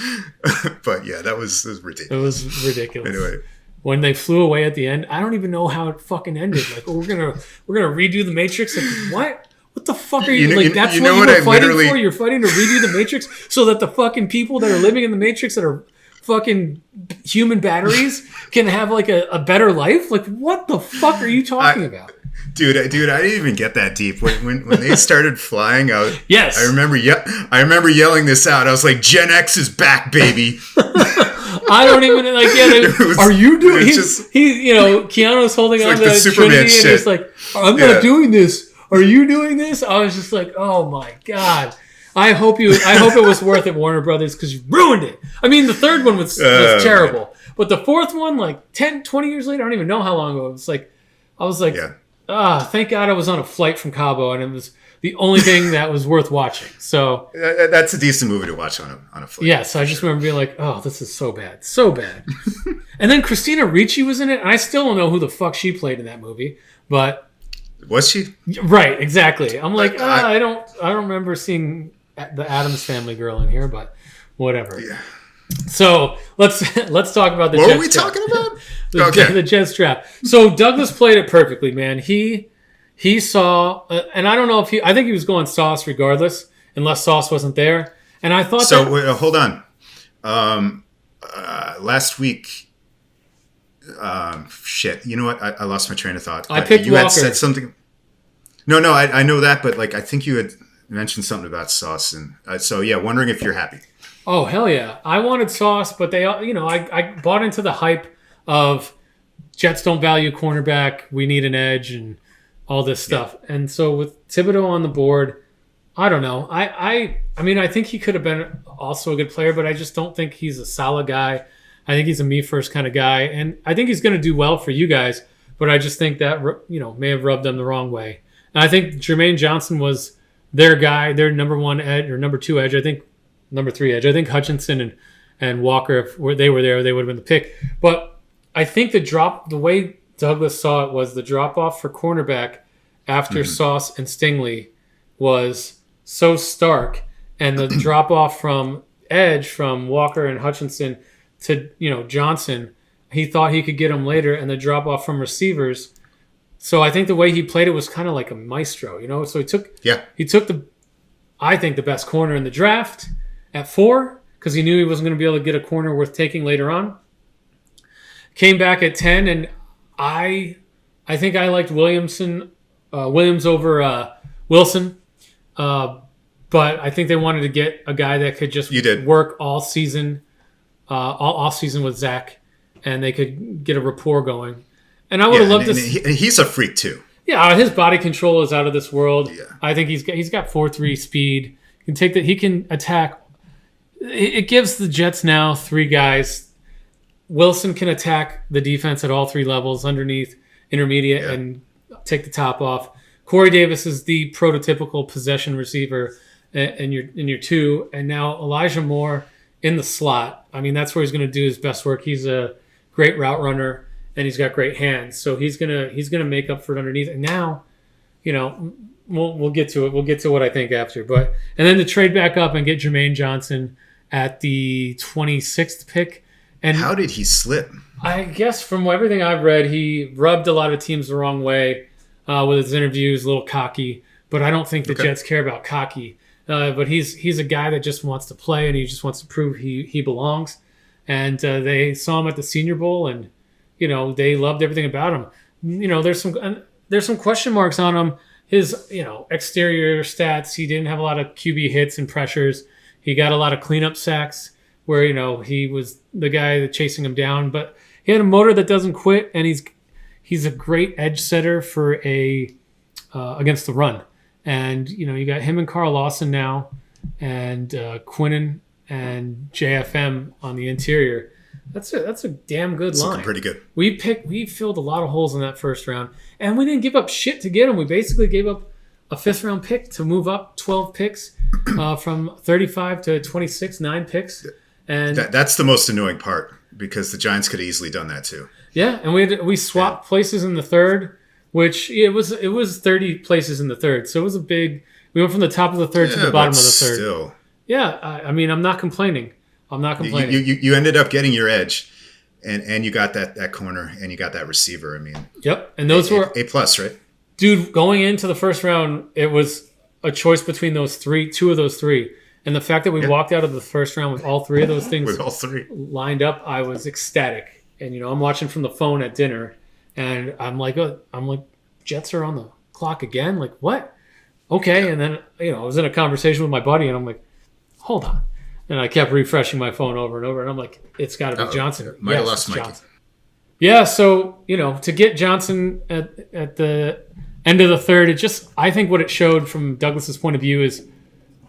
But yeah, that was ridiculous. It was ridiculous. Anyway. When they flew away at the end, I don't even know how it fucking ended. Like, we're gonna redo the Matrix. Like, what? What the fuck are you? That's what you were fighting for? You're fighting to redo the Matrix so that the fucking people that are living in the Matrix that are fucking human batteries can have like a better life? Like, what the fuck are you talking about? Dude, I didn't even get that deep. When they started flying out, yes, I remember yelling this out. I was like, Gen X is back, baby. I don't even are you doing? Keanu's holding on to Superman Trinity shit. And he's like, I'm not doing this. Are you doing this? I was just like, oh my God. I hope it was worth it, Warner Brothers, because you ruined it. I mean, the third one was terrible, but the fourth one, like 10, 20 years later, I don't even know how long ago. It was like, I was like, thank God I was on a flight from Cabo, and it was the only thing that was worth watching. So that's a decent movie to watch on a flight. Yes, I just remember being like, oh, this is so bad. And then Christina Ricci was in it, and I still don't know who the fuck she played in that movie, but was she? Right, exactly. I'm like, I don't remember seeing the Addams Family girl in here, but whatever. Yeah. So let's talk about the Jets. What were we talking about? The Jets draft. So Douglas played it perfectly, man. He saw, and I don't know if I think he was going Sauce regardless, unless Sauce wasn't there. And I thought wait, hold on. last week. Shit. You know what? I lost my train of thought. I picked you Walker. had said something. No, I know that, but like I think you had mentioned something about Sauce, and so yeah, wondering if you're happy. Oh hell yeah! I wanted Sauce, but they, I bought into the hype of Jets don't value cornerback. We need an edge and all this stuff. Yeah. And so with Thibodeau on the board, I don't know. I mean, I think he could have been also a good player, but I just don't think he's a solid guy. I think he's a me first kind of guy, and I think he's going to do well for you guys. But I just think that may have rubbed them the wrong way. And I think Jermaine Johnson was their guy, their number one edge or number two edge. I think number three edge. I think Hutchinson and Walker, if they were there, they would have been the pick. But I think the way Douglas saw it was the drop off for cornerback after Sauce and Stingley was so stark, and the drop off from edge from Walker and Hutchinson to Johnson, he thought he could get him later, and the drop off from receivers. So I think the way he played it was kind of like a maestro, So he took the best corner in the draft at 4 because he knew he wasn't going to be able to get a corner worth taking later on. Came back at 10, and I think I liked Williams over Wilson. But I think they wanted to get a guy that could just work all season, all off season with Zach, and they could get a rapport going. And I would have loved to. He's a freak too. Yeah, his body control is out of this world. Yeah. I think he's got 4.3 speed. He can take that. He can attack. It gives the Jets now 3 guys. Wilson can attack the defense at all 3 levels, underneath, intermediate, and take the top off. Corey Davis is the prototypical possession receiver in your 2, and now Elijah Moore in the slot. I mean, that's where he's going to do his best work. He's a great route runner, and he's got great hands, so he's gonna make up for it underneath. And now, we'll get to it. We'll get to what I think after, and then to trade back up and get Jermaine Johnson at the 26th pick. And how did he slip? I guess from everything I've read, he rubbed a lot of teams the wrong way with his interviews, a little cocky. But I don't think the Jets care about cocky. But he's a guy that just wants to play, and he just wants to prove he belongs. And they saw him at the Senior Bowl, and they loved everything about him. There's some question marks on him. His exterior stats, he didn't have a lot of QB hits and pressures. He got a lot of cleanup sacks where he was the guy that chasing him down, but he had a motor that doesn't quit, and he's a great edge setter for against the run. And you got him and Carl Lawson now, and Quinnen and JFM on the interior. That's a damn good line. Looking pretty good. We filled a lot of holes in that first round, and we didn't give up shit to get him. We basically gave up a 5th round pick to move up 12 picks from 35 to 26, 9 picks. And that's the most annoying part, because the Giants could have easily done that too. Yeah, and we swapped places in the 3rd, which it was 30 places in the 3rd, so it was a big. We went from the top of the 3rd to the bottom of the 3rd. Still. Yeah, I mean, I'm not complaining. You ended up getting your edge, and you got that corner, and you got that receiver. I mean, yep, and those were A+, right? Dude, going into the first round, it was a choice between two of those 3. And the fact that we walked out of the first round with all 3 of those things with all 3 lined up, I was ecstatic. And I'm watching from the phone at dinner, and I'm like, Jets are on the clock again. Like, what? Okay, and then I was in a conversation with my buddy, and I'm like, hold on, and I kept refreshing my phone over and over, and I'm like, it's got to be Johnson. Might have lost Mikey. Johnson. Yeah, so to get Johnson at the end of the 3rd, I think what it showed from Douglas's point of view is.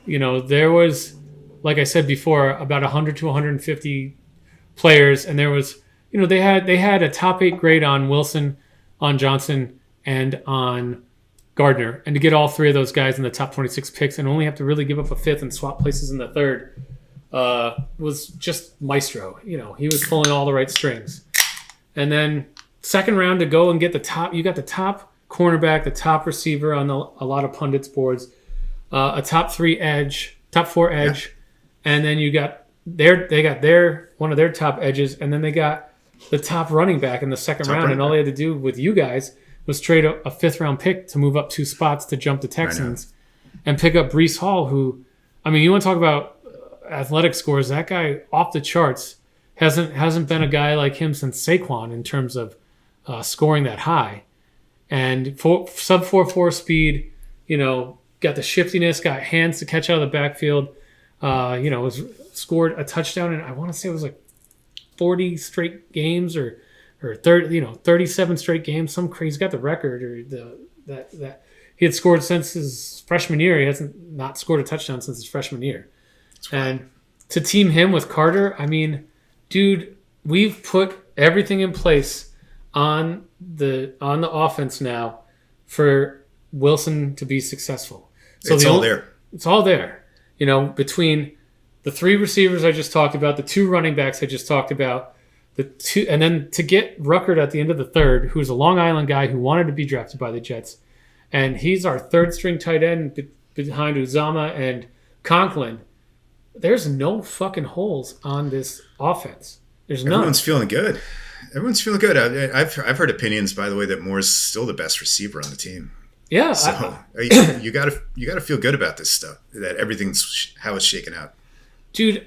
There was, like I said before, about 100 to 150 players, and there was, they had a top 8 grade on Wilson, on Johnson, and on Gardner, and to get all 3 of those guys in the top 26 picks and only have to really give up a 5th and swap places in the 3rd was just maestro. He was pulling all the right strings. And then 2nd round to go and get the top, you got the top cornerback, the top receiver on a lot of pundits' boards. A top 4 edge, and then you got one of their top edges, and then they got the top running back in the 2nd round, and all they had to do with you guys was trade a 5th round pick to move up 2 spots to jump the Texans and pick up Breece Hall, who, I mean, you want to talk about athletic scores, that guy off the charts. hasn't been a guy like him since Saquon in terms of scoring that high. And sub 4.4 speed, got the shiftiness, got hands to catch out of the backfield. Was scored a touchdown, and I want to say it was like 40 straight games or 30, 37 straight games. Some crazy. He's got the record or that he had scored since his freshman year. He hasn't not scored a touchdown since his freshman year. And to team him with Carter, I mean, dude, we've put everything in place on the offense now for Wilson to be successful. So it's all there. It's all there. Between the 3 receivers I just talked about, the 2 running backs I just talked about, and then to get Ruckert at the end of the third, who's a Long Island guy who wanted to be drafted by the Jets, and he's our 3rd string tight end behind Uzama and Conklin. There's no fucking holes on this offense. There's none. Everyone's feeling good. I've heard opinions, by the way, that Moore's still the best receiver on the team. Yeah. So you gotta feel good about this stuff. That everything's how it's shaken out. Dude,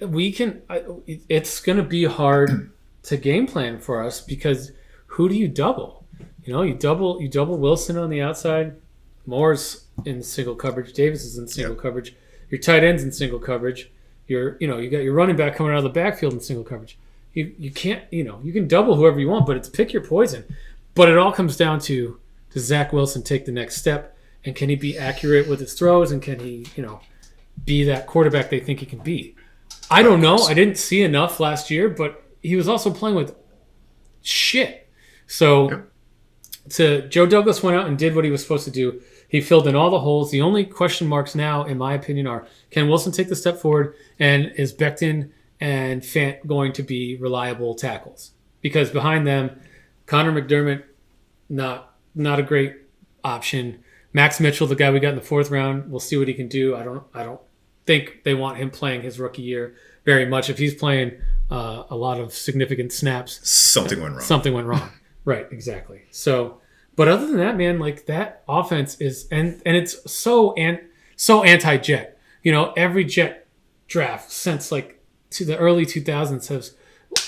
it's gonna be hard to game plan for us because who do you double? You double Wilson on the outside. Moore's in single coverage. Davis is in single coverage. Your tight end's in single coverage. You got your running back coming out of the backfield in single coverage. You can't, you can double whoever you want, but it's pick your poison. But it all comes down to, does Zach Wilson take the next step? And can he be accurate with his throws? And can he, be that quarterback they think he can be? I don't know. I didn't see enough last year, but he was also playing with shit. So Joe Douglas went out and did what he was supposed to do. He filled in all the holes. The only question marks now, in my opinion, are can Wilson take the step forward, and is Becton and Fant going to be reliable tackles? Because behind them, Connor McDermott, not a great option. Max Mitchell, the guy we got in the 4th round, we'll see what he can do. I don't think they want him playing his rookie year very much. If he's playing a lot of significant snaps, something went wrong. Something went wrong. Right, exactly. So, but other than that, man, like that offense is, and it's so anti-Jet. Every Jet draft since like to the early 2000s has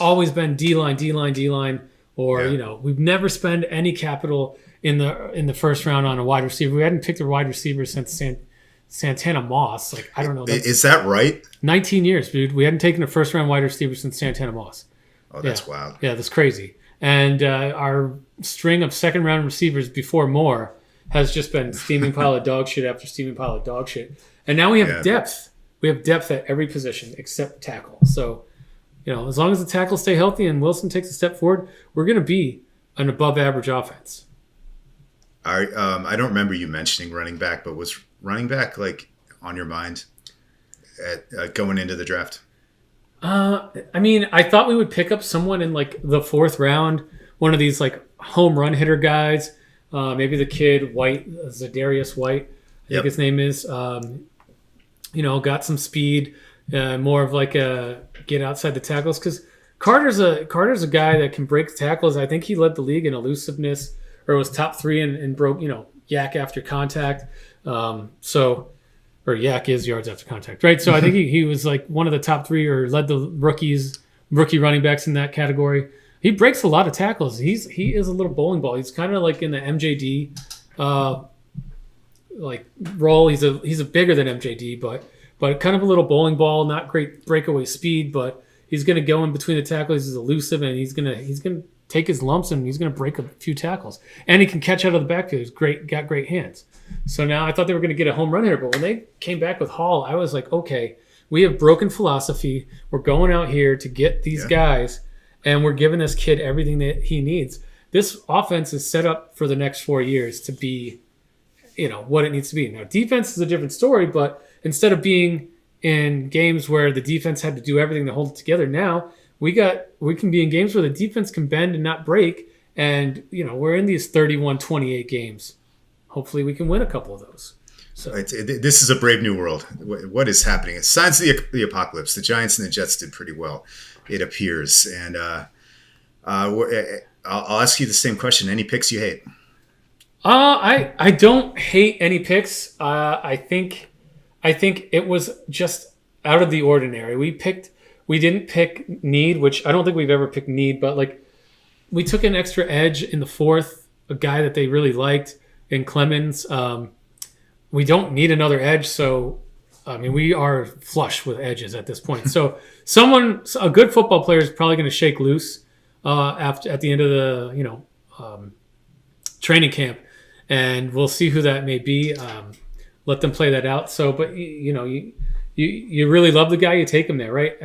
always been D-line, or we've never spent any capital in the first round on a wide receiver. We hadn't picked a wide receiver since Santana Moss. Like, I don't know. Is that right? 19 years, dude. We hadn't taken a first round wide receiver since Santana Moss. Oh, that's wild. Yeah, that's crazy. And our string of second round receivers before Moore has just been steaming pile of dog shit after steaming pile of dog shit. And now we have depth. We have depth at every position except tackle. So, as long as the tackles stay healthy and Wilson takes a step forward, we're going to be an above average offense. I don't remember you mentioning running back, but was running back like on your mind at going into the draft? I thought we would pick up someone in like the 4th round, one of these like home run hitter guys. Maybe the kid White, Zadarius White, I think his name is. Got some speed, more of like a get outside the tackles, because Carter's a guy that can break tackles. I think he led the league in elusiveness, or was top 3 and broke yak after contact. Or yak is yards after contact, right? So I think he was like one of the top 3 or led the rookie running backs in that category. He breaks a lot of tackles. He is a little bowling ball. He's kind of like in the MJD like role. He's a bigger than MJD, but kind of a little bowling ball. Not great breakaway speed, but he's going to go in between the tackles. He's elusive, and he's going to take his lumps, and he's going to break a few tackles. And he can catch out of the backfield. He's got great hands. So now I thought they were going to get a home run hitter, but when they came back with Hall, I was like, okay, we have broken philosophy. We're going out here to get these guys, and we're giving this kid everything that he needs. This offense is set up for the next 4 years to be, what it needs to be. Now, defense is a different story, but instead of being in games where the defense had to do everything to hold it together, now we can be in games where the defense can bend and not break, and we're in these 31-28 games. Hopefully we can win a couple of those. So this is a brave new world. What is happening? It's signs of the apocalypse. The Giants and the Jets did pretty well, it appears. And I'll ask you the same question. Any picks you hate? I don't hate any picks. I think it was just out of the ordinary. We picked we didn't pick need, which I don't think we've ever picked need, but like we took an extra edge in the fourth, a guy that they really liked in Clemens. We don't need another edge, so I mean we are flush with edges at this point. So a good football player is probably going to shake loose at the end of the training camp, and we'll see who that may be. Let them play that out. So, but you really love the guy, you take him there, right?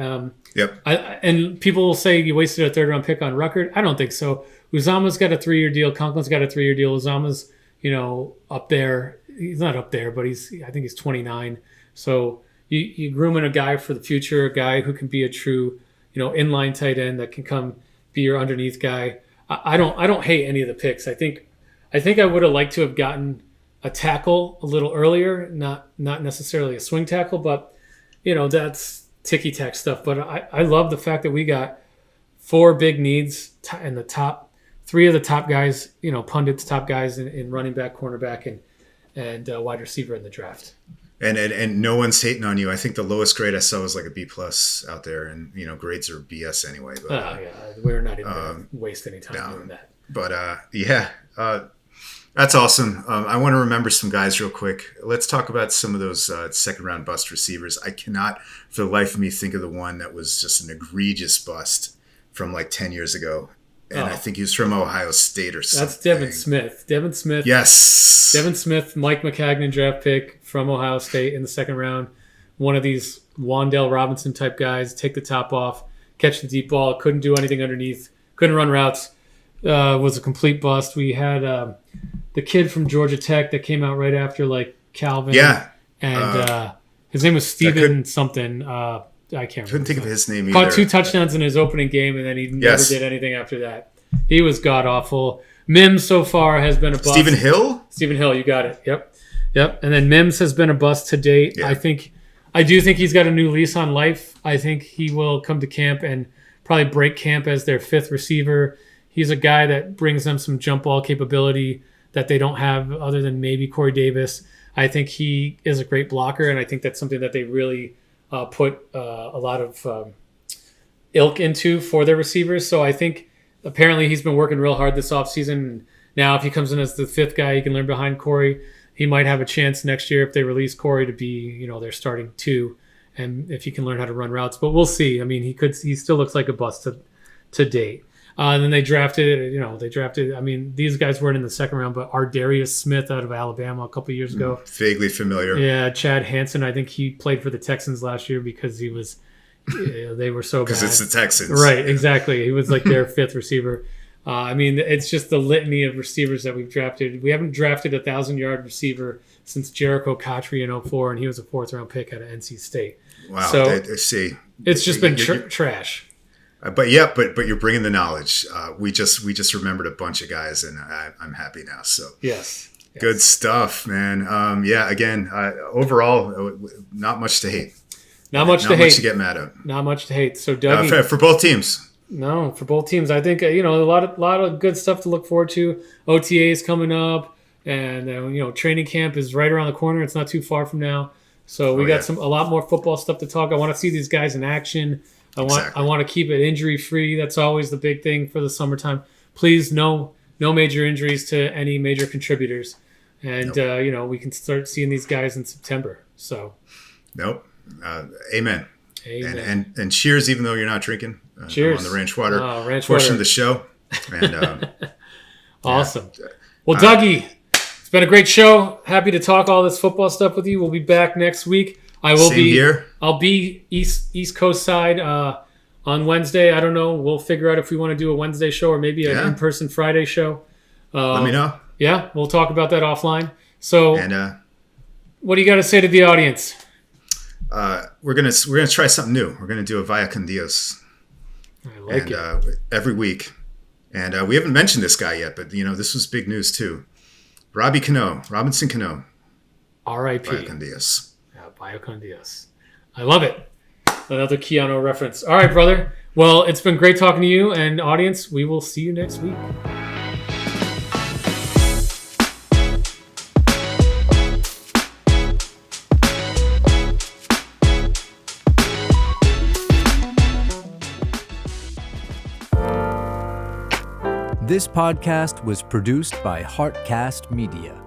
Yep. And people will say you wasted a third-round pick on Ruckert. I don't think so. Uzama's got a 3-year deal. Conklin's got a 3-year deal. Uzama's, up there. He's not up there, but I think he's 29. So you grooming a guy for the future, a guy who can be a true, inline tight end that can come be your underneath guy. I don't hate any of the picks. I think I would have liked to have gotten a tackle a little earlier, not necessarily a swing tackle, but that's ticky-tack stuff. But I love the fact that we got 4 big needs and the top 3 of the top guys, pundits, top guys in running back, cornerback, and wide receiver in the draft. And no one's hating on you. I think the lowest grade I saw was like a B+ out there, and grades are BS anyway. But, we're not even going to waste any time doing that. But that's awesome. I want to remember some guys real quick. Let's talk about some of those second-round bust receivers. I cannot, for the life of me, think of the one that was just an egregious bust from like 10 years ago. And I think he was from Ohio State or something. That's Devin Smith. Devin Smith. Yes. Devin Smith, Mike McCagnon draft pick from Ohio State in the second round. One of these Wan'Dale Robinson type guys. Take the top off, catch the deep ball. Couldn't do anything underneath. Couldn't run routes. Was a complete bust. We had the kid from Georgia Tech that came out right after like Calvin. Yeah. And his name was Steven something. I can't remember. Couldn't think of his name either. Caught 2 touchdowns in his opening game, and then he never did anything after that. He was god-awful. Mims so far has been a bust. Stephen Hill? Stephen Hill, you got it. Yep. And then Mims has been a bust to date. Yeah. I do think he's got a new lease on life. I think he will come to camp and probably break camp as their 5th receiver. He's a guy that brings them some jump ball capability that they don't have other than maybe Corey Davis. I think he is a great blocker, and I think that's something that they really put a lot of ilk into for their receivers. So I think apparently he's been working real hard this offseason. Now if he comes in as the 5th guy, he can learn behind Corey. He might have a chance next year if they release Corey to be, their starting 2, and if he can learn how to run routes. But we'll see. I mean, he still looks like a bust to date. And then they drafted, these guys weren't in the second round, but Ardarius Smith out of Alabama a couple of years ago. Vaguely familiar. Yeah, Chad Hansen. I think he played for the Texans last year because he was, they were so bad. Because it's the Texans. Right, exactly. He was like their 5th receiver. It's just the litany of receivers that we've drafted. We haven't drafted a 1,000-yard receiver since Jericho Cotry in 2004, and he was a 4th-round pick out of NC State. Wow. So it's just been trash. But you're bringing the knowledge. We just remembered a bunch of guys, and I'm happy now. So yes. Good stuff, man. Again, overall, not much to hate. Not much to get mad at. Not much to hate. So Dougie, for both teams. No, for both teams. I think a lot of good stuff to look forward to. OTA is coming up, and training camp is right around the corner. It's not too far from now. So we got a lot more football stuff to talk. I want to see these guys in action. I want to keep it injury free. That's always the big thing for the summertime. Please, no major injuries to any major contributors, and we can start seeing these guys in September. So, nope. Amen. And cheers, even though you're not drinking. Cheers on the ranch water portion of the show. And awesome. Well, Dougie, it's been a great show. Happy to talk all this football stuff with you. We'll be back next week. I will be here. I'll be East Coast side on Wednesday. I don't know. We'll figure out if we want to do a Wednesday show or maybe an in-person Friday show. Let me know. Yeah, we'll talk about that offline. So, what do you got to say to the audience? We're gonna try something new. We're gonna do a Vaya con Dios. I like it. Every week. And we haven't mentioned this guy yet, but this was big news too. Robinson Cano. R.I.P. Vaya con Dios. Vaya con Dios. I love it. Another Keanu reference. All right, brother. Well, it's been great talking to you, and audience, we will see you next week. This podcast was produced by Heartcast Media.